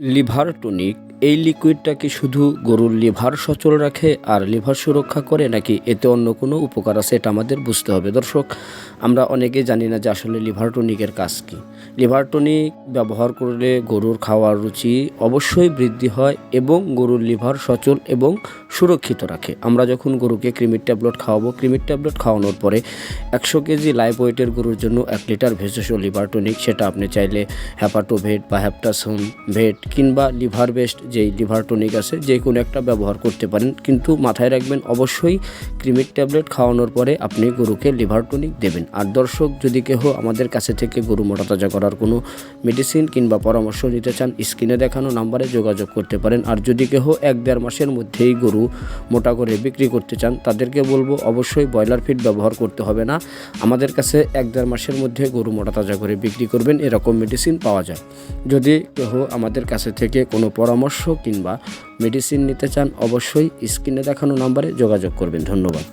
Liver tonic এই লিকুইডটা কি শুধু গরুর লিভার সচল রাখে আর লিভার সুরক্ষা করে, নাকি এতে অন্য কোনো উপকার আছে? এটা আমাদের বুঝতে হবে। দর্শক, আমরা অনেকেই জানি না যে আসলে লিভার টনিকের কাজ কী। লিভার টনিক ব্যবহার করলে গরুর খাওয়ার রুচি অবশ্যই বৃদ্ধি হয় এবং গরুর লিভার সচল এবং সুরক্ষিত রাখে। আমরা যখন গরুকে কৃমির ট্যাবলেট খাওয়াবো, কৃমির ট্যাবলেট খাওয়ানোর পরে 100 কেজি লাইভ ওয়েটের গরুর জন্য 1 লিটার ভেষজ লিভার টনিক, সেটা আপনি চাইলে হ্যাপাটোভেট বা হ্যাপটাসন ভেট কিংবা লিভার বেস্ট যেই লিভার টনিক আছে যে কোনো একটা ব্যবহার করতে পারেন। কিন্তু মাথায় রাখবেন, অবশ্যই কৃমির ট্যাবলেট খাওয়ানোর পরে আপনি গরুকে লিভার টনিক দেবেন। আর দর্শক, যদি কেহ আমাদের কাছে থেকে গরু মোটা তাজা করার কোনো মেডিসিন কিংবা পরামর্শ নিতে চান, স্ক্রিনে দেখানো নাম্বারে যোগাযোগ করতে পারেন। আর যদি কেহ 1-1.5 মাসের মধ্যেই গরু মোটা করে বিক্রি করতে চান, তাদেরকে বলবো অবশ্যই ব্রয়লার ফিড ব্যবহার করতে হবে না। আমাদের কাছে 1-1.5 মাসের মধ্যে গরু মোটা তাজা করে বিক্রি করবেন, এরকম মেডিসিন পাওয়া যায়। যদি কেহ আমাদের কাছে থেকে কোনো পরামর্শ কিংবা মেডিসিন নিতে চান, অবশ্যই স্ক্রিনে দেখানো নাম্বারে যোগাযোগ করবেন। ধন্যবাদ।